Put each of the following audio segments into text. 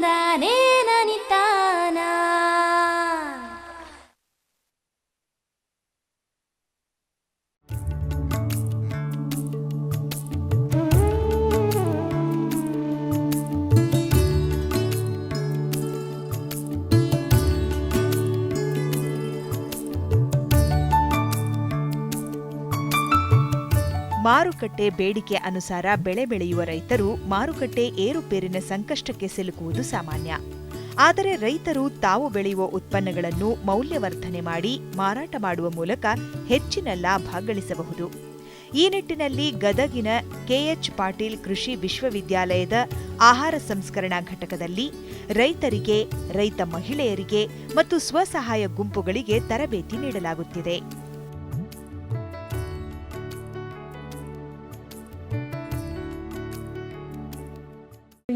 ತಂದಾನೇ ನನಿತಾನ. ಮಾರುಕಟ್ಟೆ ಬೇಡಿಕೆ ಅನುಸಾರ ಬೆಳೆ ಬೆಳೆಯುವ ರೈತರು ಮಾರುಕಟ್ಟೆ ಏರುಪೇರಿನ ಸಂಕಷ್ಟಕ್ಕೆ ಸಿಲುಕುವುದು ಸಾಮಾನ್ಯ. ಆದರೆ ರೈತರು ತಾವು ಬೆಳೆಯುವ ಉತ್ಪನ್ನಗಳನ್ನು ಮೌಲ್ಯವರ್ಧನೆ ಮಾಡಿ ಮಾರಾಟ ಮಾಡುವ ಮೂಲಕ ಹೆಚ್ಚಿನ ಲಾಭ ಗಳಿಸಬಹುದು. ಈ ನಿಟ್ಟಿನಲ್ಲಿ ಗದಗಿನ ಕೆಎಚ್ ಪಾಟೀಲ್ ಕೃಷಿ ವಿಶ್ವವಿದ್ಯಾಲಯದ ಆಹಾರ ಸಂಸ್ಕರಣಾ ಘಟಕದಲ್ಲಿ ರೈತರಿಗೆ, ರೈತ ಮಹಿಳೆಯರಿಗೆ ಮತ್ತು ಸ್ವಸಹಾಯ ಗುಂಪುಗಳಿಗೆ ತರಬೇತಿ ನೀಡಲಾಗುತ್ತಿದೆ.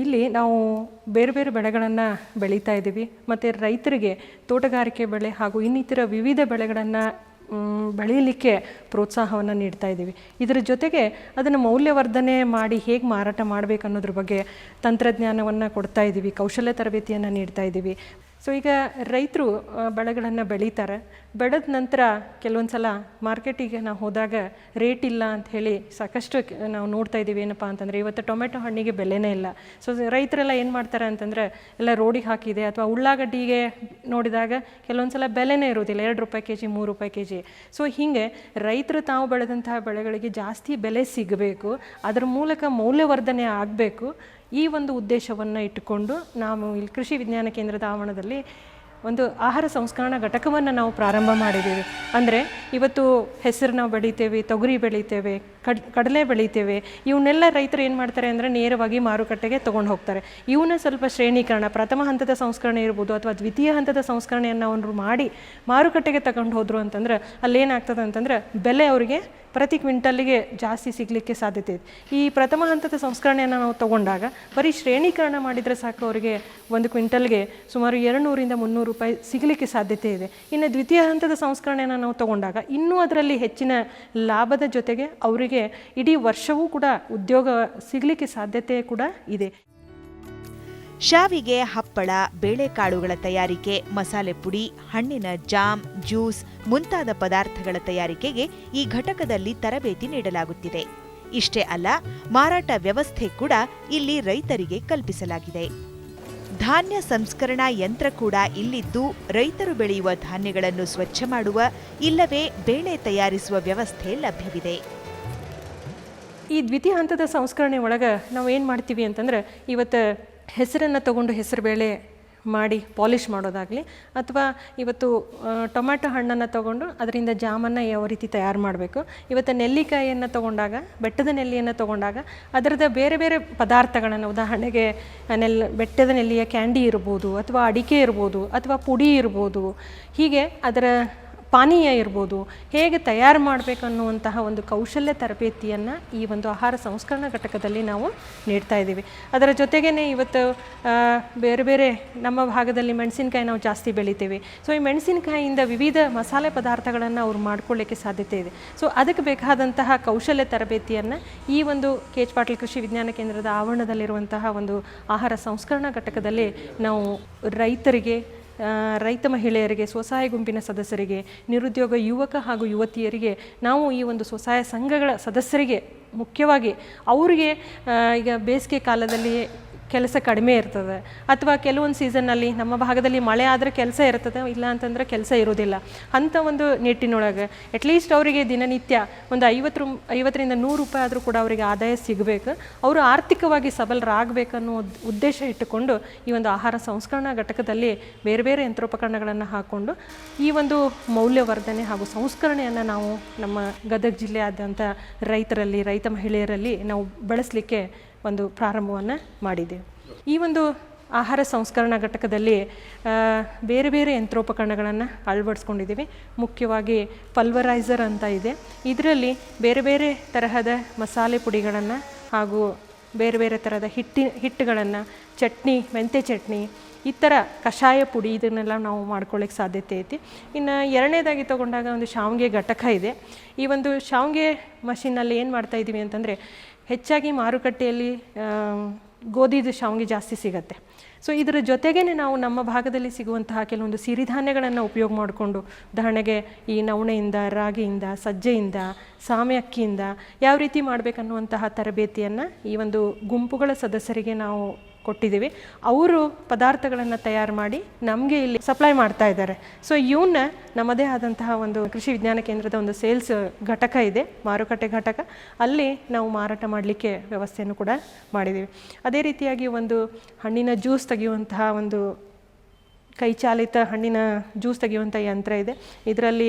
ಇಲ್ಲಿ ನಾವು ಬೇರೆ ಬೇರೆ ಬೆಳೆಗಳನ್ನು ಬೆಳೀತಾ ಇದ್ದೀವಿ ಮತ್ತು ರೈತರಿಗೆ ತೋಟಗಾರಿಕೆ ಬೆಳೆ ಹಾಗೂ ಇನ್ನಿತರ ವಿವಿಧ ಬೆಳೆಗಳನ್ನು ಬೆಳೀಲಿಕ್ಕೆ ಪ್ರೋತ್ಸಾಹವನ್ನು ನೀಡ್ತಾ ಇದ್ದೀವಿ. ಇದರ ಜೊತೆಗೆ ಅದನ್ನು ಮೌಲ್ಯವರ್ಧನೆ ಮಾಡಿ ಹೇಗೆ ಮಾರಾಟ ಮಾಡಬೇಕು ಅನ್ನೋದ್ರ ಬಗ್ಗೆ ತಂತ್ರಜ್ಞಾನವನ್ನು ಕೊಡ್ತಾ ಇದ್ದೀವಿ, ಕೌಶಲ್ಯ ತರಬೇತಿಯನ್ನು ನೀಡ್ತಾ ಇದ್ದೀವಿ. ಸೊ ಈಗ ರೈತರು ಬೆಳೆಗಳನ್ನು ಬೆಳೀತಾರೆ, ಬೆಳೆದ ನಂತರ ಕೆಲವೊಂದು ಸಲ ಮಾರ್ಕೆಟಿಗೆ ನಾವು ಹೋದಾಗ ರೇಟ್ ಇಲ್ಲ ಅಂತ ಹೇಳಿ ಸಾಕಷ್ಟು ನಾವು ನೋಡ್ತಾ ಇದ್ದೀವಿ. ಏನಪ್ಪ ಅಂತಂದರೆ ಇವತ್ತು ಟೊಮೆಟೊ ಹಣ್ಣಿಗೆ ಬೆಲೆನೇ ಇಲ್ಲ. ಸೊ ರೈತರೆಲ್ಲ ಏನು ಮಾಡ್ತಾರೆ ಅಂತಂದರೆ ಎಲ್ಲ ರೋಡಿಗೆ ಹಾಕಿದೆ, ಅಥವಾ ಉಳ್ಳಾಗಡ್ಡಿಗೆ ನೋಡಿದಾಗ ಕೆಲವೊಂದು ಸಲ ಬೆಲೆನೇ ಇರೋದಿಲ್ಲ, 2 ರೂಪಾಯಿ ಕೆ ಜಿ, 3 ರೂಪಾಯಿ ಕೆ ಜಿ. ಸೊ ಹೀಗೆ ರೈತರು ತಾವು ಬೆಳೆದಂತಹ ಬೆಳೆಗಳಿಗೆ ಜಾಸ್ತಿ ಬೆಲೆ ಸಿಗಬೇಕು, ಅದರ ಮೂಲಕ ಮೌಲ್ಯವರ್ಧನೆ ಆಗಬೇಕು. ಈ ಒಂದು ಉದ್ದೇಶವನ್ನು ಇಟ್ಟುಕೊಂಡು ನಾವು ಇಲ್ಲಿ ಕೃಷಿ ವಿಜ್ಞಾನ ಕೇಂದ್ರದ ಆವರಣದಲ್ಲಿ ಒಂದು ಆಹಾರ ಸಂಸ್ಕರಣಾ ಘಟಕವನ್ನು ನಾವು ಪ್ರಾರಂಭ ಮಾಡಿದ್ದೀವಿ. ಅಂದರೆ ಇವತ್ತು ಹೆಸರು ನಾವು ಬೆಳಿತೇವೆ, ತೊಗರಿ ಬೆಳಿತೇವೆ, ಕಡಲೆ ಬೆಳಿತೇವೆ. ಇವನ್ನೆಲ್ಲ ರೈತರು ಏನು ಮಾಡ್ತಾರೆ ಅಂದರೆ ನೇರವಾಗಿ ಮಾರುಕಟ್ಟೆಗೆ ತೊಗೊಂಡು ಹೋಗ್ತಾರೆ. ಇವನ್ನ ಸ್ವಲ್ಪ ಶ್ರೇಣೀಕರಣ, ಪ್ರಥಮ ಹಂತದ ಸಂಸ್ಕರಣೆ ಇರ್ಬೋದು ಅಥವಾ ದ್ವಿತೀಯ ಹಂತದ ಸಂಸ್ಕರಣೆಯನ್ನು ಅವರು ಮಾಡಿ ಮಾರುಕಟ್ಟೆಗೆ ತಗೊಂಡು ಹೋದರು ಅಂತಂದ್ರೆ ಅಲ್ಲೇನಾಗ್ತದೆ ಅಂತಂದರೆ ಬೆಲೆ ಅವರಿಗೆ ಪ್ರತಿ ಕ್ವಿಂಟಲ್ಲಿಗೆ ಜಾಸ್ತಿ ಸಿಗಲಿಕ್ಕೆ ಸಾಧ್ಯತೆ ಇದೆ. ಈ ಪ್ರಥಮ ಹಂತದ ಸಂಸ್ಕರಣೆಯನ್ನು ನಾವು ತೊಗೊಂಡಾಗ ಬರೀ ಶ್ರೇಣೀಕರಣ ಮಾಡಿದರೆ ಸಾಕು, ಅವರಿಗೆ ಒಂದು ಕ್ವಿಂಟಲ್ಗೆ ಸುಮಾರು 200ರಿಂದ 300 ರೂಪಾಯಿ ಸಿಗಲಿಕ್ಕೆ ಸಾಧ್ಯತೆ ಇದೆ. ಇನ್ನು ದ್ವಿತೀಯ ಹಂತದ ಸಂಸ್ಕರಣೆಯನ್ನು ನಾವು ತೊಗೊಂಡಾಗ ಇನ್ನೂ ಅದರಲ್ಲಿ ಹೆಚ್ಚಿನ ಲಾಭದ ಜೊತೆಗೆ ಅವರಿಗೆ ಇಡೀ ವರ್ಷವೂ ಕೂಡ ಉದ್ಯೋಗ ಸಿಗಲಿಕ್ಕೆ ಸಾಧ್ಯತೆ ಕೂಡ ಇದೆ. ಶಾವಿಗೆ, ಹಪ್ಪಳ, ಬೇಳೆಕಾಳುಗಳ ತಯಾರಿಕೆ, ಮಸಾಲೆ ಪುಡಿ, ಹಣ್ಣಿನ ಜಾಮ್, ಜ್ಯೂಸ್ ಮುಂತಾದ ಪದಾರ್ಥಗಳ ತಯಾರಿಕೆಗೆ ಈ ಘಟಕದಲ್ಲಿ ತರಬೇತಿ ನೀಡಲಾಗುತ್ತಿದೆ. ಇಷ್ಟೇ ಅಲ್ಲ, ಮಾರಾಟ ವ್ಯವಸ್ಥೆ ಕೂಡ ಇಲ್ಲಿ ರೈತರಿಗೆ ಕಲ್ಪಿಸಲಾಗಿದೆ. ಧಾನ್ಯ ಸಂಸ್ಕರಣಾ ಯಂತ್ರ ಕೂಡ ಇಲ್ಲಿದ್ದು ರೈತರು ಬೆಳೆಯುವ ಧಾನ್ಯಗಳನ್ನು ಸ್ವಚ್ಛ ಮಾಡುವ ಇಲ್ಲವೇ ಬೇಳೆ ತಯಾರಿಸುವ ವ್ಯವಸ್ಥೆ ಲಭ್ಯವಿದೆ. ಈ ದ್ವಿತೀಯ ಹಂತದ ಸಂಸ್ಕರಣೆ ಒಳಗೆ ನಾವು ಏನು ಮಾಡ್ತೀವಿ ಅಂತಂದ್ರೆ, ಇವತ್ತು ಹೆಸರನ್ನು ತಗೊಂಡು ಹೆಸರು ಬೇಳೆ ಮಾಡಿ ಪಾಲಿಷ್ ಮಾಡೋದಾಗಲಿ, ಅಥವಾ ಇವತ್ತು ಟೊಮ್ಯಾಟೊ ಹಣ್ಣನ್ನು ತೊಗೊಂಡು ಅದರಿಂದ ಜಾಮನ್ನು ಯಾವ ರೀತಿ ತಯಾರು ಮಾಡಬೇಕು, ಇವತ್ತು ನೆಲ್ಲಿಕಾಯಿಯನ್ನು ತೊಗೊಂಡಾಗ, ಬೆಟ್ಟದ ನೆಲ್ಲಿಯನ್ನು ತೊಗೊಂಡಾಗ ಅದರದ ಬೇರೆ ಬೇರೆ ಪದಾರ್ಥಗಳನ್ನು, ಉದಾಹರಣೆಗೆ ಬೆಟ್ಟದ ನೆಲ್ಲಿಯ ಕ್ಯಾಂಡಿ ಇರ್ಬೋದು, ಅಥವಾ ಅಡಿಕೆ ಇರ್ಬೋದು, ಅಥವಾ ಪುಡಿ ಇರ್ಬೋದು, ಹೀಗೆ ಅದರ ಪಾನೀಯ ಇರ್ಬೋದು, ಹೇಗೆ ತಯಾರು ಮಾಡಬೇಕು ಅನ್ನುವಂತಹ ಒಂದು ಕೌಶಲ್ಯ ತರಬೇತಿಯನ್ನು ಈ ಒಂದು ಆಹಾರ ಸಂಸ್ಕರಣಾ ಘಟಕದಲ್ಲಿ ನಾವು ನೀಡ್ತಾ ಇದ್ದೀವಿ. ಅದರ ಜೊತೆಗೇ ಇವತ್ತು ಬೇರೆ ಬೇರೆ ನಮ್ಮ ಭಾಗದಲ್ಲಿ ಮೆಣಸಿನಕಾಯಿ ನಾವು ಜಾಸ್ತಿ ಬೆಳಿತೀವಿ. ಸೊ ಈ ಮೆಣಸಿನಕಾಯಿಯಿಂದ ವಿವಿಧ ಮಸಾಲೆ ಪದಾರ್ಥಗಳನ್ನು ಅವ್ರು ಮಾಡ್ಕೊಳ್ಳಿಕ್ಕೆ ಸಾಧ್ಯತೆ ಇದೆ. ಸೊ ಅದಕ್ಕೆ ಬೇಕಾದಂತಹ ಕೌಶಲ್ಯ ತರಬೇತಿಯನ್ನು ಈ ಒಂದು ಕೆಎಚ್ ಪಾಟೀಲ್ ಕೃಷಿ ವಿಜ್ಞಾನ ಕೇಂದ್ರದ ಆವರಣದಲ್ಲಿರುವಂತಹ ಒಂದು ಆಹಾರ ಸಂಸ್ಕರಣಾ ಘಟಕದಲ್ಲಿ ನಾವು ರೈತರಿಗೆ, ರೈತ ಮಹಿಳೆಯರಿಗೆ, ಸ್ವಸಹಾಯ ಗುಂಪಿನ ಸದಸ್ಯರಿಗೆ, ನಿರುದ್ಯೋಗ ಯುವಕ ಹಾಗೂ ಯುವತಿಯರಿಗೆ, ನಾವು ಈ ಒಂದು ಸ್ವಸಹಾಯ ಸಂಘಗಳ ಸದಸ್ಯರಿಗೆ ಮುಖ್ಯವಾಗಿ ಅವರಿಗೆ ಈಗ ಬೇಸಿಗೆ ಕಾಲದಲ್ಲಿ ಕೆಲಸ ಕಡಿಮೆ ಇರ್ತದೆ, ಅಥವಾ ಕೆಲವೊಂದು ಸೀಸನ್ನಲ್ಲಿ ನಮ್ಮ ಭಾಗದಲ್ಲಿ ಮಳೆ ಆದರೆ ಕೆಲಸ ಇರ್ತದೆ, ಇಲ್ಲ ಅಂತಂದರೆ ಕೆಲಸ ಇರೋದಿಲ್ಲ. ಅಂಥ ಒಂದು ನಿಟ್ಟಿನೊಳಗೆ ಅಟ್ಲೀಸ್ಟ್ ಅವರಿಗೆ ದಿನನಿತ್ಯ ಒಂದು 50ರಿಂದ 100 ರೂಪಾಯಿ ಆದರೂ ಕೂಡ ಅವರಿಗೆ ಆದಾಯ ಸಿಗಬೇಕು, ಅವರು ಆರ್ಥಿಕವಾಗಿ ಸಬಲರಾಗಬೇಕನ್ನೋ ಉದ್ದೇಶ ಇಟ್ಟುಕೊಂಡು ಈ ಒಂದು ಆಹಾರ ಸಂಸ್ಕರಣಾ ಘಟಕದಲ್ಲಿ ಬೇರೆ ಬೇರೆ ಯಂತ್ರೋಪಕರಣಗಳನ್ನು ಹಾಕ್ಕೊಂಡು ಈ ಒಂದು ಮೌಲ್ಯವರ್ಧನೆ ಹಾಗೂ ಸಂಸ್ಕರಣೆಯನ್ನು ನಾವು ನಮ್ಮ ಗದಗ ಜಿಲ್ಲೆಯಾದ್ಯಂತ ರೈತರಲ್ಲಿ, ರೈತ ಮಹಿಳೆಯರಲ್ಲಿ ನಾವು ಬೆಳೆಸಲಿಕ್ಕೆ ಒಂದು ಪ್ರಾರಂಭವನ್ನು ಮಾಡಿದ್ದೇವೆ. ಈ ಒಂದು ಆಹಾರ ಸಂಸ್ಕರಣಾ ಘಟಕದಲ್ಲಿ ಬೇರೆ ಬೇರೆ ಯಂತ್ರೋಪಕರಣಗಳನ್ನು ಅಳವಡಿಸ್ಕೊಂಡಿದ್ದೀವಿ. ಮುಖ್ಯವಾಗಿ ಪಲ್ವರೈಸರ್ ಅಂತ ಇದೆ. ಇದರಲ್ಲಿ ಬೇರೆ ಬೇರೆ ತರಹದ ಮಸಾಲೆ ಪುಡಿಗಳನ್ನು ಹಾಗೂ ಬೇರೆ ಬೇರೆ ಥರದ ಹಿಟ್ಟುಗಳನ್ನು, ಚಟ್ನಿ, ಮೆಂತ್ಯ ಚಟ್ನಿ, ಈ ಥರ ಕಷಾಯ ಪುಡಿ, ಇದನ್ನೆಲ್ಲ ನಾವು ಮಾಡ್ಕೊಳ್ಳಿಕ್ಕೆ ಸಾಧ್ಯತೆ ಐತಿ. ಇನ್ನು ಎರಡನೇದಾಗಿ ತೊಗೊಂಡಾಗ ಒಂದು ಶಾವಿಗೆ ಘಟಕ ಇದೆ. ಈ ಒಂದು ಶಾವಿಗೆ ಮಷಿನಲ್ಲಿ ಏನು ಮಾಡ್ತಾಯಿದ್ದೀವಿ ಅಂತಂದರೆ, ಹೆಚ್ಚಾಗಿ ಮಾರುಕಟ್ಟೆಯಲ್ಲಿ ಗೋಧಿದು ಶಾವಿಗೆ ಜಾಸ್ತಿ ಸಿಗುತ್ತೆ. ಸೊ ಇದರ ಜೊತೆಗೇ ನಾವು ನಮ್ಮ ಭಾಗದಲ್ಲಿ ಸಿಗುವಂತಹ ಕೆಲವೊಂದು ಸಿರಿಧಾನ್ಯಗಳನ್ನು ಉಪಯೋಗ ಮಾಡಿಕೊಂಡು, ಉದಾಹರಣೆಗೆ ಈ ನವಣೆಯಿಂದ, ರಾಗಿಯಿಂದ, ಸಜ್ಜೆಯಿಂದ, ಸಾಮೆ ಅಕ್ಕಿಯಿಂದ ಯಾವ ರೀತಿ ಮಾಡಬೇಕನ್ನುವಂತಹ ತರಬೇತಿಯನ್ನು ಈ ಒಂದು ಗುಂಪುಗಳ ಸದಸ್ಯರಿಗೆ ನಾವು ಕೊಟ್ಟಿದ್ದೀವಿ. ಅವರು ಪದಾರ್ಥಗಳನ್ನು ತಯಾರು ಮಾಡಿ ನಮಗೆ ಇಲ್ಲಿ ಸಪ್ಲೈ ಮಾಡ್ತಾ ಇದ್ದಾರೆ. ಸೊ ಇವನ್ನ ನಮ್ಮದೇ ಆದಂತಹ ಒಂದು ಕೃಷಿ ವಿಜ್ಞಾನ ಕೇಂದ್ರದ ಒಂದು ಸೇಲ್ಸ್ ಘಟಕ ಇದೆ, ಮಾರುಕಟ್ಟೆ ಘಟಕ, ಅಲ್ಲಿ ನಾವು ಮಾರಾಟ ಮಾಡಲಿಕ್ಕೆ ವ್ಯವಸ್ಥೆಯನ್ನು ಕೂಡ ಮಾಡಿದ್ದೀವಿ. ಅದೇ ರೀತಿಯಾಗಿ ಒಂದು ಹಣ್ಣಿನ ಜ್ಯೂಸ್ ತೆಗೆಯುವಂತಹ ಒಂದು ಕೈಚಾಲಿತ ಹಣ್ಣಿನ ಜ್ಯೂಸ್ ತೆಗೆಯುವಂಥ ಯಂತ್ರ ಇದೆ. ಇದರಲ್ಲಿ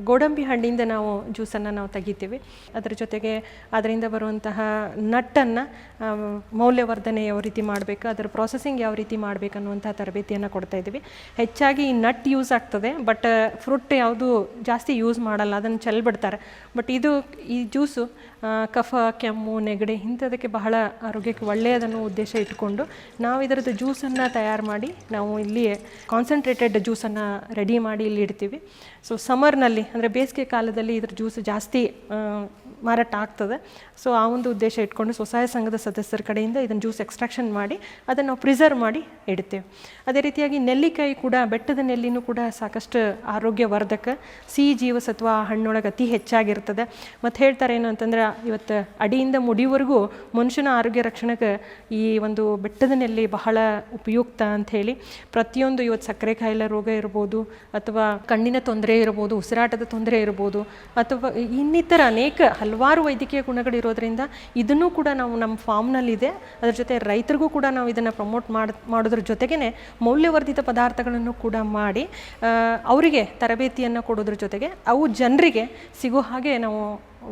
ಗೋಡಂಬಿ ಹಣ್ಣಿಂದ ನಾವು ಜ್ಯೂಸನ್ನು ನಾವು ತೆಗಿತೀವಿ. ಅದರ ಜೊತೆಗೆ ಅದರಿಂದ ಬರುವಂತಹ ನಟ್ಟನ್ನು ಮೌಲ್ಯವರ್ಧನೆ ಯಾವ ರೀತಿ ಮಾಡಬೇಕು, ಅದರ ಪ್ರೊಸೆಸಿಂಗ್ ಯಾವ ರೀತಿ ಮಾಡಬೇಕು ಅನ್ನುವಂಥ ತರಬೇತಿಯನ್ನು ಕೊಡ್ತಾ ಇದ್ದೀವಿ. ಹೆಚ್ಚಾಗಿ ಈ ನಟ್ ಯೂಸ್ ಆಗ್ತದೆ, ಬಟ್ ಫ್ರೂಟ್ ಯಾವುದು ಜಾಸ್ತಿ ಯೂಸ್ ಮಾಡಲ್ಲ, ಅದನ್ನು ಚೆಲ್ಬಿಡ್ತಾರೆ. ಬಟ್ ಈ ಜ್ಯೂಸು ಕಫ, ಕೆಮ್ಮು, ನೆಗಡಿ ಇಂಥದಕ್ಕೆ ಬಹಳ ಆರೋಗ್ಯಕ್ಕೆ ಒಳ್ಳೆಯದನ್ನು ಉದ್ದೇಶ ಇಟ್ಕೊಂಡು ನಾವು ಇದರದ್ದು ಜ್ಯೂಸನ್ನು ತಯಾರು ಮಾಡಿ ನಾವು ಇಲ್ಲಿ ಕಾನ್ಸಂಟ್ರೇಟೆಡ್ ಜ್ಯೂಸನ್ನು ರೆಡಿ ಮಾಡಿ ಇಲ್ಲಿ ಇಡ್ತೀವಿ. ಸೊ ಸಮರ್ನಲ್ಲಿ ಅಂದರೆ ಬೇಸಿಗೆ ಕಾಲದಲ್ಲಿ ಇದ್ರ ಜ್ಯೂಸ್ ಜಾಸ್ತಿ ಮಾರಾಟ ಆಗ್ತದೆ. ಸೊ ಆ ಒಂದು ಉದ್ದೇಶ ಇಟ್ಕೊಂಡು ಸ್ವಸಹಾಯ ಸಂಘದ ಸದಸ್ಯರ ಕಡೆಯಿಂದ ಇದನ್ನು ಜ್ಯೂಸ್ ಎಕ್ಸ್ಟ್ರಾಕ್ಷನ್ ಮಾಡಿ ಅದನ್ನು ನಾವು ಪ್ರಿಸರ್ವ್ ಮಾಡಿ ಇಡ್ತೇವೆ. ಅದೇ ರೀತಿಯಾಗಿ ನೆಲ್ಲಿಕಾಯಿ ಕೂಡ, ಬೆಟ್ಟದ ನೆಲ್ಲಿನೂ ಕೂಡ ಸಾಕಷ್ಟು ಆರೋಗ್ಯವರ್ಧಕ, ಸಿಹಿ ಜೀವಸತ್ವ ಆ ಹಣ್ಣೊಳಗೆ ಅತಿ ಹೆಚ್ಚಾಗಿರ್ತದೆ. ಮತ್ತು ಹೇಳ್ತಾರೆ ಏನು ಅಂತಂದ್ರೆ, ಇವತ್ತು ಅಡಿಯಿಂದ ಮುಡಿವರೆಗೂ ಮನುಷ್ಯನ ಆರೋಗ್ಯ ರಕ್ಷಣೆಗೆ ಈ ಒಂದು ಬೆಟ್ಟದ ನೆಲ್ಲಿ ಬಹಳ ಉಪಯುಕ್ತ ಅಂಥೇಳಿ. ಪ್ರತಿಯೊಂದು ಇವತ್ತು ಸಕ್ಕರೆ ಕಾಯಿಲೆ ರೋಗ ಇರ್ಬೋದು, ಅಥವಾ ಕಣ್ಣಿನ ತೊಂದರೆ ಇರ್ಬೋದು, ಉಸಿರಾಟದ ತೊಂದರೆ ಇರ್ಬೋದು, ಅಥವಾ ಇನ್ನಿತರ ಅನೇಕ ಹಲವಾರು ವೈದ್ಯಕೀಯ ಗುಣಗಳಿರೋದ್ರಿಂದ ಇದನ್ನು ಕೂಡ ನಾವು ನಮ್ಮ ಫಾರ್ಮ್ನಲ್ಲಿದೆ. ಅದರ ಜೊತೆ ರೈತರಿಗೂ ಕೂಡ ನಾವು ಇದನ್ನು ಪ್ರಮೋಟ್ ಮಾಡೋದ್ರ ಜೊತೆಗೇ ಮೌಲ್ಯವರ್ಧಿತ ಪದಾರ್ಥಗಳನ್ನು ಕೂಡ ಮಾಡಿ ಅವರಿಗೆ ತರಬೇತಿಯನ್ನು ಕೊಡೋದ್ರ ಜೊತೆಗೆ ಅವು ಜನರಿಗೆ ಸಿಗೋ ಹಾಗೆ ನಾವು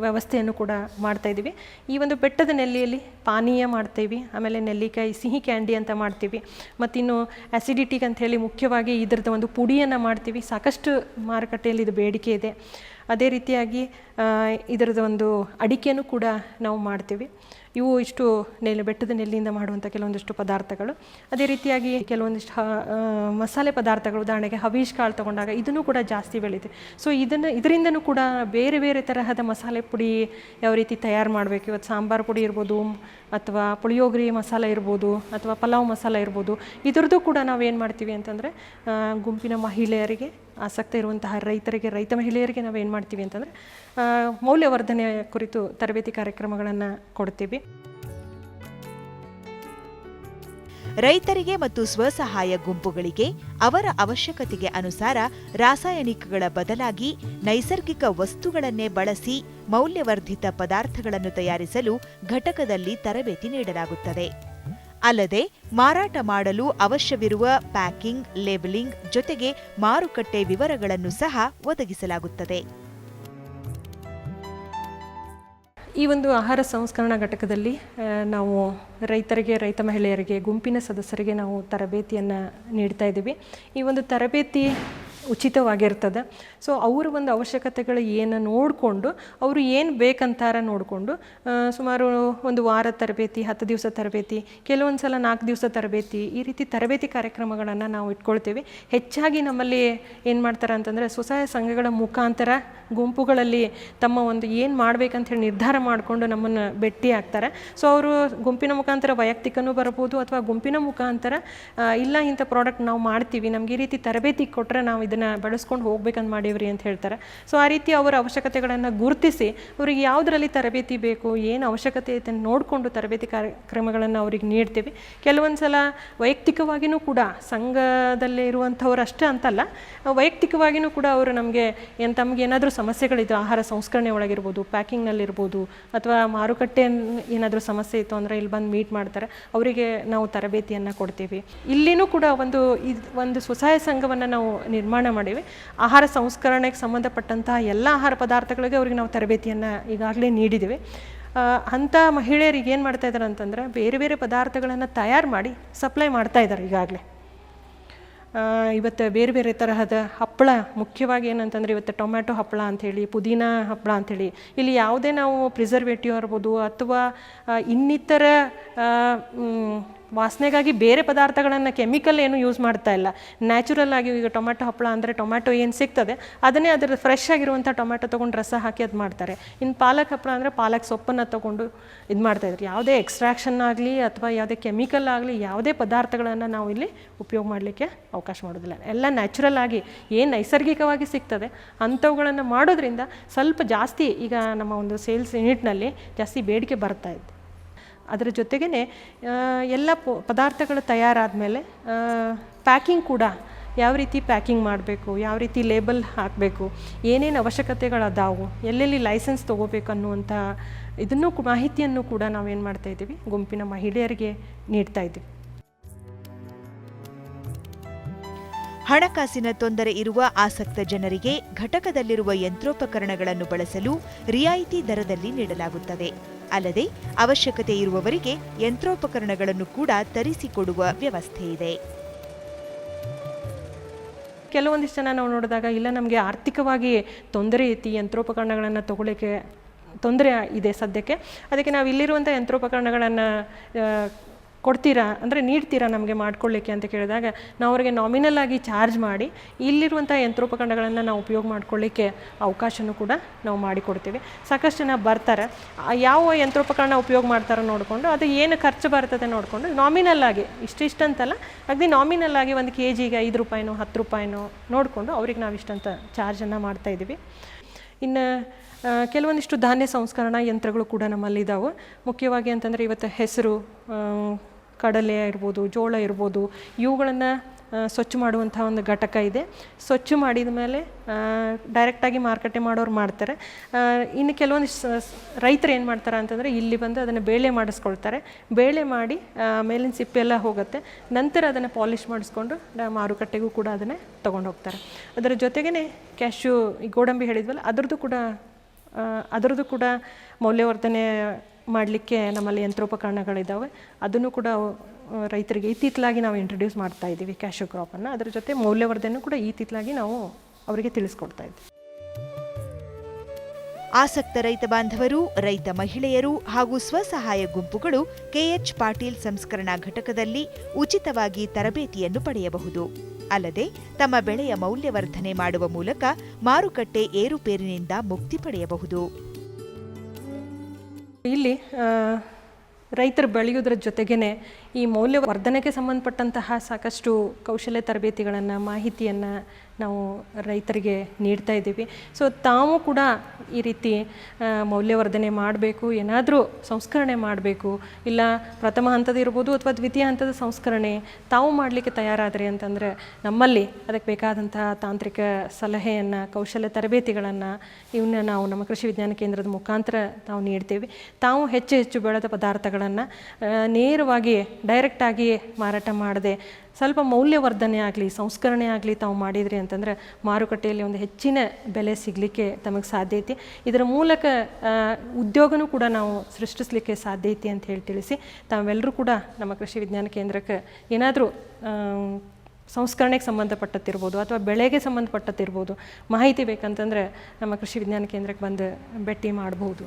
ವ್ಯವಸ್ಥೆಯನ್ನು ಕೂಡ ಮಾಡ್ತಾಯಿದ್ದೀವಿ. ಈ ಒಂದು ಬೆಟ್ಟದ ನೆಲ್ಲಿಯಲ್ಲಿ ಪಾನೀಯ ಮಾಡ್ತೀವಿ, ಆಮೇಲೆ ನೆಲ್ಲಿಕಾಯಿ ಸಿಹಿ ಕ್ಯಾಂಡಿ ಅಂತ ಮಾಡ್ತೀವಿ, ಮತ್ತಿನ್ನು ಆ್ಯಸಿಡಿಟಿಗೆ ಅಂಥೇಳಿ ಮುಖ್ಯವಾಗಿ ಇದರದ್ದು ಒಂದು ಪುಡಿಯನ್ನು ಮಾಡ್ತೀವಿ. ಸಾಕಷ್ಟು ಮಾರುಕಟ್ಟೆಯಲ್ಲಿ ಇದು ಬೇಡಿಕೆ ಇದೆ. ಅದೇ ರೀತಿಯಾಗಿ ಇದರದ್ದು ಒಂದು ಅಡಿಕೆಯನ್ನು ಕೂಡ ನಾವು ಮಾಡ್ತೀವಿ. ಇವು ಇಷ್ಟು ಬೆಟ್ಟದ ನೆಲ್ಲಿಯಿಂದ ಮಾಡುವಂಥ ಕೆಲವೊಂದಿಷ್ಟು ಪದಾರ್ಥಗಳು. ಅದೇ ರೀತಿಯಾಗಿ ಕೆಲವೊಂದಿಷ್ಟು ಮಸಾಲೆ ಪದಾರ್ಥಗಳು, ಉದಾಹರಣೆಗೆ ಹವೀಶ್ ಕಾಳು ತೊಗೊಂಡಾಗ ಇದನ್ನು ಕೂಡ ಜಾಸ್ತಿ ಬೆಳೀತೀವಿ. ಸೊ ಇದರಿಂದನೂ ಕೂಡ ಬೇರೆ ಬೇರೆ ತರಹದ ಮಸಾಲೆ ಪುಡಿ ಯಾವ ರೀತಿ ತಯಾರು ಮಾಡಬೇಕು. ಇವತ್ತು ಸಾಂಬಾರು ಪುಡಿ ಇರ್ಬೋದು, ಅಥವಾ ಪುಳಿಯೋಗರೆ ಮಸಾಲೆ ಇರ್ಬೋದು, ಅಥವಾ ಪಲಾವ್ ಮಸಾಲೆ ಇರ್ಬೋದು. ಇದರದ್ದು ಕೂಡ ನಾವೇನು ಮಾಡ್ತೀವಿ ಅಂತಂದರೆ, ಗುಂಪಿನ ಮಹಿಳೆಯರಿಗೆ, ಆಸಕ್ತಿ ಇರುವಂತಹ ರೈತರಿಗೆ, ರೈತ ಮಹಿಳೆಯರಿಗೆ ನಾವೇನು ಮಾಡ್ತೀವಿ ಅಂತಂದರೆ ಮೌಲ್ಯವರ್ಧನೆ ಕುರಿತು ತರಬೇತಿ ಕಾರ್ಯಕ್ರಮಗಳನ್ನು ಕೊಡ್ತೀವಿ. ರೈತರಿಗೆ ಮತ್ತು ಸ್ವಸಹಾಯ ಗುಂಪುಗಳಿಗೆ ಅವರ ಅವಶ್ಯಕತೆಗೆ ಅನುಸಾರ ರಾಸಾಯನಿಕಗಳ ಬದಲಾಗಿ ನೈಸರ್ಗಿಕ ವಸ್ತುಗಳನ್ನೇ ಬಳಸಿ ಮೌಲ್ಯವರ್ಧಿತ ಪದಾರ್ಥಗಳನ್ನು ತಯಾರಿಸಲು ಘಟಕದಲ್ಲಿ ತರಬೇತಿ ನೀಡಲಾಗುತ್ತದೆ. ಅಲ್ಲದೆ ಮಾರಾಟ ಮಾಡಲು ಅವಶ್ಯವಿರುವ ಪ್ಯಾಕಿಂಗ್, ಲೇಬಲಿಂಗ್ ಜೊತೆಗೆ ಮಾರುಕಟ್ಟೆ ವಿವರಗಳನ್ನು ಸಹ ಒದಗಿಸಲಾಗುತ್ತದೆ. ಈ ಒಂದು ಆಹಾರ ಸಂಸ್ಕರಣಾ ಘಟಕದಲ್ಲಿ ನಾವು ರೈತರಿಗೆ, ರೈತ ಮಹಿಳೆಯರಿಗೆ, ಗುಂಪಿನ ಸದಸ್ಯರಿಗೆ ನಾವು ತರಬೇತಿಯನ್ನು ನೀಡ್ತಾ ಇದ್ದೀವಿ. ಈ ಒಂದು ತರಬೇತಿ ಉಚಿತವಾಗಿರ್ತದೆ. ಸೊ ಅವರ ಒಂದು ಅವಶ್ಯಕತೆಗಳು ಏನು ನೋಡಿಕೊಂಡು, ಅವರು ಏನು ಬೇಕಂತಾರ ನೋಡಿಕೊಂಡು ಸುಮಾರು ಒಂದು ವಾರ ತರಬೇತಿ, 10 ದಿವಸ ತರಬೇತಿ, ಕೆಲವೊಂದು ಸಲ 4 ದಿವಸ ತರಬೇತಿ, ಈ ರೀತಿ ತರಬೇತಿ ಕಾರ್ಯಕ್ರಮಗಳನ್ನು ನಾವು ಇಟ್ಕೊಳ್ತೀವಿ. ಹೆಚ್ಚಾಗಿ ನಮ್ಮಲ್ಲಿ ಏನು ಮಾಡ್ತಾರೆ ಅಂತಂದರೆ, ಸ್ವಸಹಾಯ ಸಂಘಗಳ ಮುಖಾಂತರ ಗುಂಪುಗಳಲ್ಲಿ ತಮ್ಮ ಒಂದು ಏನು ಮಾಡ್ಬೇಕಂತ ಹೇಳಿ ನಿರ್ಧಾರ ಮಾಡಿಕೊಂಡು ನಮ್ಮನ್ನು ಭೇಟಿ ಆಗ್ತಾರೆ. ಸೊ ಅವರು ಗುಂಪಿನ ಮುಖಾಂತರ ವೈಯಕ್ತಿಕನೂ ಬರ್ಬೋದು, ಅಥವಾ ಗುಂಪಿನ ಮುಖಾಂತರ ಇಲ್ಲ ಇಂಥ ಪ್ರಾಡಕ್ಟ್ ನಾವು ಮಾಡ್ತೀವಿ, ನಮ್ಗೆ ಈ ರೀತಿ ತರಬೇತಿ ಕೊಟ್ಟರೆ ನಾವು ಇದನ್ನು ಬೆಳೆಸ್ಕೊಂಡು ಹೋಗ್ಬೇಕಂತ ಮಾಡೀವ್ರಿ ಅಂತ ಹೇಳ್ತಾರೆ. ಸೊ ಆ ರೀತಿ ಅವರ ಅವಶ್ಯಕತೆಗಳನ್ನು ಗುರುತಿಸಿ ಅವರಿಗೆ ಯಾವುದರಲ್ಲಿ ತರಬೇತಿ ಬೇಕು, ಏನು ಅವಶ್ಯಕತೆ ಐತೆ ನೋಡಿಕೊಂಡು ತರಬೇತಿ ಕಾರ್ಯಕ್ರಮಗಳನ್ನು ಅವ್ರಿಗೆ ನೀಡ್ತೀವಿ. ಕೆಲವೊಂದು ಸಲ ವೈಯಕ್ತಿಕವಾಗಿಯೂ ಕೂಡ, ಸಂಘದಲ್ಲೇ ಇರುವಂಥವ್ರು ಅಷ್ಟೇ ಅಂತಲ್ಲ, ವೈಯಕ್ತಿಕವಾಗಿಯೂ ಕೂಡ ಅವರು ನಮಗೆ ತಮಗೇನಾದರೂ ಸಮಸ್ಯೆಗಳಿದ್ದು, ಆಹಾರ ಸಂಸ್ಕರಣೆ ಒಳಗಿರ್ಬೋದು, ಪ್ಯಾಕಿಂಗ್ನಲ್ಲಿರ್ಬೋದು, ಅಥವಾ ಮಾರುಕಟ್ಟೆ ಏನಾದರೂ ಸಮಸ್ಯೆ ಇತ್ತು ಅಂದರೆ ಇಲ್ಲಿ ಬಂದು ಮೀಟ್ ಮಾಡ್ತಾರೆ, ಅವರಿಗೆ ನಾವು ತರಬೇತಿಯನ್ನು ಕೊಡ್ತೀವಿ. ಇಲ್ಲಿನೂ ಕೂಡ ಒಂದು ಸ್ವಸಹಾಯ ಸಂಘವನ್ನು ನಾವು ನಿರ್ಮಾಣ ಮಾಡೀವಿ. ಆಹಾರ ಸಂಸ್ಕರಣೆಗೆ ಸಂಬಂಧಪಟ್ಟಂತಹ ಎಲ್ಲ ಆಹಾರ ಪದಾರ್ಥಗಳಿಗೆ ಅವ್ರಿಗೆ ನಾವು ತರಬೇತಿಯನ್ನು ಈಗಾಗಲೇ ನೀಡಿದ್ದೀವಿ. ಅಂಥ ಮಹಿಳೆಯರಿಗೆ ಏನು ಮಾಡ್ತಾ ಇದ್ದಾರೆ ಅಂತಂದರೆ, ಬೇರೆ ಬೇರೆ ಪದಾರ್ಥಗಳನ್ನು ತಯಾರು ಮಾಡಿ ಸಪ್ಲೈ ಮಾಡ್ತಾ ಇದ್ದಾರೆ ಈಗಾಗಲೇ. ಇವತ್ತು ಬೇರೆ ಬೇರೆ ತರಹದ ಹಪ್ಪಳ, ಮುಖ್ಯವಾಗಿ ಏನಂತಂದರೆ ಇವತ್ತು ಟೊಮ್ಯಾಟೊ ಹಪ್ಪಳ ಅಂಥೇಳಿ, ಪುದೀನ ಹಪ್ಪಳ ಅಂಥೇಳಿ, ಇಲ್ಲಿ ಯಾವುದೇ ನಾವು ಪ್ರಿಸರ್ವೇಟಿವ್ ಇರ್ಬೋದು ಅಥವಾ ಇನ್ನಿತರ ವಾಸನೆಗಾಗಿ ಬೇರೆ ಪದಾರ್ಥಗಳನ್ನು ಕೆಮಿಕಲ್ ಏನು ಯೂಸ್ ಮಾಡ್ತಾ ಇಲ್ಲ. ನ್ಯಾಚುರಲ್ ಆಗಿ ಈಗ ಟೊಮ್ಯಾಟೊ ಹಪ್ಪಳ ಅಂದರೆ ಟೊಮ್ಯಾಟೊ ಏನು ಸಿಗ್ತದೆ ಅದನ್ನೇ ಅದರ ಫ್ರೆಶ್ ಆಗಿರುವಂಥ ಟೊಮ್ಯಾಟೊ ತೊಗೊಂಡು ರಸ ಹಾಕಿ ಅದು ಮಾಡ್ತಾರೆ. ಇನ್ನು ಪಾಲಕ್ ಹಪ್ಪಳ ಅಂದರೆ ಪಾಲಕ್ ಸೊಪ್ಪನ್ನು ತೊಗೊಂಡು ಇದು ಮಾಡ್ತಾಯಿದ್ರು. ಯಾವುದೇ ಎಕ್ಸ್ಟ್ರಾಕ್ಷನ್ ಆಗಲಿ ಅಥವಾ ಯಾವುದೇ ಕೆಮಿಕಲ್ ಆಗಲಿ ಯಾವುದೇ ಪದಾರ್ಥಗಳನ್ನು ನಾವು ಇಲ್ಲಿ ಉಪಯೋಗ ಮಾಡಲಿಕ್ಕೆ ಅವಕಾಶ ಮಾಡೋದಿಲ್ಲ. ಎಲ್ಲ ನ್ಯಾಚುರಲ್ ಆಗಿ ಏನು ನೈಸರ್ಗಿಕವಾಗಿ ಸಿಗ್ತದೆ ಅಂಥವುಗಳನ್ನು ಮಾಡೋದ್ರಿಂದ ಸ್ವಲ್ಪ ಜಾಸ್ತಿ ಈಗ ನಮ್ಮ ಒಂದು ಸೇಲ್ಸ್ ಯೂನಿಟ್ನಲ್ಲಿ ಜಾಸ್ತಿ ಬೇಡಿಕೆ ಬರ್ತಾ ಇದೆ. ಅದರ ಜೊತೆಗೇ ಎಲ್ಲ ಪದಾರ್ಥಗಳು ತಯಾರಾದ ಮೇಲೆ ಪ್ಯಾಕಿಂಗ್ ಕೂಡ ಯಾವ ರೀತಿ ಪ್ಯಾಕಿಂಗ್ ಮಾಡಬೇಕು, ಯಾವ ರೀತಿ ಲೇಬಲ್ ಹಾಕಬೇಕು, ಏನೇನು ಅವಶ್ಯಕತೆಗಳದಾವು, ಎಲ್ಲೆಲ್ಲಿ ಲೈಸೆನ್ಸ್ ತೊಗೋಬೇಕು ಅನ್ನುವಂಥ ಇದನ್ನು ಮಾಹಿತಿಯನ್ನು ಕೂಡ ನಾವೇನು ಮಾಡ್ತಾಯಿದ್ದೀವಿ ಗುಂಪಿನ ಮಹಿಳೆಯರಿಗೆ ನೀಡ್ತಾ ಇದ್ದೀವಿ. ಹಣಕಾಸಿನ ತೊಂದರೆ ಇರುವ ಆಸಕ್ತ ಜನರಿಗೆ ಘಟಕದಲ್ಲಿರುವ ಯಂತ್ರೋಪಕರಣಗಳನ್ನು ಬಳಸಲು ರಿಯಾಯಿತಿ ದರದಲ್ಲಿ ನೀಡಲಾಗುತ್ತದೆ. ಅಲ್ಲದೆ ಅವಶ್ಯಕತೆ ಇರುವವರಿಗೆ ಯಂತ್ರೋಪಕರಣಗಳನ್ನು ಕೂಡ ತರಿಸಿಕೊಡುವ ವ್ಯವಸ್ಥೆ ಇದೆ. ಕೆಲವೊಂದಿಷ್ಟು ಜನ ನಾವು ನೋಡಿದಾಗ ಇಲ್ಲ ನಮಗೆ ಆರ್ಥಿಕವಾಗಿ ತೊಂದರೆ ಐತಿ, ಯಂತ್ರೋಪಕರಣಗಳನ್ನು ತೊಗೊಳ್ಳೋಕ್ಕೆ ತೊಂದರೆ ಇದೆ ಸದ್ಯಕ್ಕೆ, ಅದಕ್ಕೆ ನಾವು ಇಲ್ಲಿರುವಂಥ ಯಂತ್ರೋಪಕರಣಗಳನ್ನು ಕೊಡ್ತೀರಾ ಅಂದರೆ ನೀಡ್ತೀರಾ ನಮಗೆ ಮಾಡ್ಕೊಳ್ಳಿಕ್ಕೆ ಅಂತ ಕೇಳಿದಾಗ ನಾವು ಅವರಿಗೆ ನಾಮಿನಲ್ ಆಗಿ ಚಾರ್ಜ್ ಮಾಡಿ ಇಲ್ಲಿರುವಂಥ ಯಂತ್ರೋಪಕರಣಗಳನ್ನು ನಾವು ಉಪಯೋಗ ಮಾಡ್ಕೊಳ್ಳಿಕ್ಕೆ ಅವಕಾಶನೂ ಕೂಡ ನಾವು ಮಾಡಿಕೊಡ್ತೀವಿ. ಸಾಕಷ್ಟು ಜನ ಬರ್ತಾರೆ, ಯಾವ ಯಂತ್ರೋಪಕರಣ ಉಪಯೋಗ ಮಾಡ್ತಾರೋ ನೋಡಿಕೊಂಡು ಅದು ಏನು ಖರ್ಚು ಬರ್ತದೆ ನೋಡಿಕೊಂಡು ನಾಮಿನಲ್ ಆಗಿ ಇಷ್ಟಂತಲ್ಲ ಅಗದಿ ನಾಮಿನಲ್ ಆಗಿ ಒಂದು ಕೆಜಿಗೆ 5 ರೂಪಾಯಿನೋ 10 ರೂಪಾಯಿನೋ ನೋಡಿಕೊಂಡು ಅವ್ರಿಗೆ ನಾವು ಇಷ್ಟಂತ ಚಾರ್ಜನ್ನು ಮಾಡ್ತಾಯಿದ್ದೀವಿ. ಇನ್ನು ಕೆಲವೊಂದಿಷ್ಟು ಧಾನ್ಯ ಸಂಸ್ಕರಣಾ ಯಂತ್ರಗಳು ಕೂಡ ನಮ್ಮಲ್ಲಿದ್ದಾವೆ. ಮುಖ್ಯವಾಗಿ ಅಂತಂದರೆ ಇವತ್ತು ಹೆಸರು, ಕಡಲೆ ಇರ್ಬೋದು, ಜೋಳ ಇರ್ಬೋದು, ಇವುಗಳನ್ನು ಸ್ವಚ್ಛ ಮಾಡುವಂಥ ಒಂದು ಘಟಕ ಇದೆ. ಸ್ವಚ್ಛ ಮಾಡಿದ ಮೇಲೆ ಡೈರೆಕ್ಟಾಗಿ ಮಾರುಕಟ್ಟೆ ಮಾಡೋರು ಮಾಡ್ತಾರೆ. ಇನ್ನು ಕೆಲವೊಂದಿಷ್ಟು ರೈತರು ಏನು ಮಾಡ್ತಾರೆ ಅಂತಂದರೆ ಇಲ್ಲಿ ಬಂದು ಅದನ್ನು ಬೇಳೆ ಮಾಡಿಸ್ಕೊಳ್ತಾರೆ. ಬೇಳೆ ಮಾಡಿ ಮೇಲಿನ ಸಿಪ್ಪೆ ಎಲ್ಲ ಹೋಗುತ್ತೆ, ನಂತರ ಅದನ್ನು ಪಾಲಿಷ್ ಮಾಡಿಸ್ಕೊಂಡು ಮಾರುಕಟ್ಟೆಗೂ ಕೂಡ ಅದನ್ನೇ ತೊಗೊಂಡು ಹೋಗ್ತಾರೆ. ಅದರ ಜೊತೆಗೇ ಕ್ಯಾಶ್ಯೂ, ಈ ಗೋಡಂಬಿ ಹೇಳಿದ್ವಲ್ಲ ಅದರದ್ದು ಕೂಡ ಮೌಲ್ಯವರ್ಧನೆ ಮಾಡಲಿಕ್ಕೆ ನಮ್ಮಲ್ಲಿ ಯಂತ್ರೋಪಕರಣಗಳಿದ್ದಾವೆ. ಅದನ್ನು ಕೂಡ ರೈತರಿಗೆ ಇತ್ತೀಚಲಾಗಿ ನಾವು ಇಂಟ್ರೊಡ್ಯೂಸ್ ಮಾಡ್ತಾ ಇದ್ದೀವಿ ಕ್ಯಾಶ್ಯೂ ಕ್ರಾಪನ್ನು. ಅದರ ಜೊತೆ ಮೌಲ್ಯವರ್ಧನೆ ಕೂಡ ಇತ್ತೀಚಲಾಗಿ ನಾವು ಅವರಿಗೆ ತಿಳಿಸ್ಕೊಡ್ತಾ ಇದ್ದೀವಿ. ಆಸಕ್ತ ರೈತ ಬಾಂಧವರು, ರೈತ ಮಹಿಳೆಯರು ಹಾಗೂ ಸ್ವಸಹಾಯ ಗುಂಪುಗಳು ಕೆಎಚ್ ಪಾಟೀಲ್ ಸಂಸ್ಕರಣಾ ಘಟಕದಲ್ಲಿ ಉಚಿತವಾಗಿ ತರಬೇತಿಯನ್ನು ಪಡೆಯಬಹುದು. ಅಲ್ಲದೆ ತಮ್ಮ ಬೆಳೆಯ ಮೌಲ್ಯವರ್ಧನೆ ಮಾಡುವ ಮೂಲಕ ಮಾರುಕಟ್ಟೆ ಏರುಪೇರಿನಿಂದ ಮುಕ್ತಿ ಪಡೆಯಬಹುದು. ಇಲ್ಲಿ ರೈತರು ಬೆಳೆಯುವುದರ ಜೊತೆಗೇ ಈ ಮೌಲ್ಯವರ್ಧನೆಗೆ ಸಂಬಂಧಪಟ್ಟಂತಹ ಸಾಕಷ್ಟು ಕೌಶಲ್ಯ ತರಬೇತಿಗಳನ್ನು, ಮಾಹಿತಿಯನ್ನು ನಾವು ರೈತರಿಗೆ ನೀಡ್ತಾ ಇದ್ದೀವಿ. ಸೊ ತಾವು ಕೂಡ ಈ ರೀತಿ ಮೌಲ್ಯವರ್ಧನೆ ಮಾಡಬೇಕು, ಏನಾದರೂ ಸಂಸ್ಕರಣೆ ಮಾಡಬೇಕು, ಇಲ್ಲ ಪ್ರಥಮ ಹಂತದ ಇರ್ಬೋದು ಅಥವಾ ದ್ವಿತೀಯ ಹಂತದ ಸಂಸ್ಕರಣೆ ತಾವು ಮಾಡಲಿಕ್ಕೆ ತಯಾರಾದರೆ ಅಂತಂದರೆ ನಮ್ಮಲ್ಲಿ ಅದಕ್ಕೆ ಬೇಕಾದಂತಹ ತಾಂತ್ರಿಕ ಸಲಹೆಯನ್ನು, ಕೌಶಲ್ಯ ತರಬೇತಿಗಳನ್ನು ಇವನ್ನ ನಾವು ನಮ್ಮ ಕೃಷಿ ವಿಜ್ಞಾನ ಕೇಂದ್ರದ ಮುಖಾಂತರ ನಾವು ನೀಡ್ತೇವೆ. ತಾವು ಹೆಚ್ಚು ಬೆಳೆದ ಪದಾರ್ಥಗಳನ್ನು ನೇರವಾಗಿ ಡೈರೆಕ್ಟಾಗಿ ಮಾರಾಟ ಮಾಡದೆ ಸ್ವಲ್ಪ ಮೌಲ್ಯವರ್ಧನೆ ಆಗಲಿ, ಸಂಸ್ಕರಣೆ ಆಗಲಿ ತಾವು ಮಾಡಿದ್ರಿ ಅಂತಂದರೆ ಮಾರುಕಟ್ಟೆಯಲ್ಲಿ ಒಂದು ಹೆಚ್ಚಿನ ಬೆಲೆ ಸಿಗಲಿಕ್ಕೆ ತಮಗೆ ಸಾಧ್ಯ ಐತಿ. ಇದರ ಮೂಲಕ ಉದ್ಯೋಗನೂ ಕೂಡ ನಾವು ಸೃಷ್ಟಿಸಲಿಕ್ಕೆ ಸಾಧ್ಯ ಐತಿ ಅಂತ ಹೇಳಿ ತಿಳಿಸಿ, ತಾವೆಲ್ಲರೂ ಕೂಡ ನಮ್ಮ ಕೃಷಿ ವಿಜ್ಞಾನ ಕೇಂದ್ರಕ್ಕೆ ಏನಾದರೂ ಸಂಸ್ಕರಣೆಗೆ ಸಂಬಂಧಪಟ್ಟತ್ತಿರ್ಬೋದು ಅಥವಾ ಬೆಳೆಗೆ ಸಂಬಂಧಪಟ್ಟತ್ತಿರ್ಬೋದು ಮಾಹಿತಿ ಬೇಕಂತಂದರೆ ನಮ್ಮ ಕೃಷಿ ವಿಜ್ಞಾನ ಕೇಂದ್ರಕ್ಕೆ ಬಂದು ಭೇಟಿ ಮಾಡ್ಬೋದು.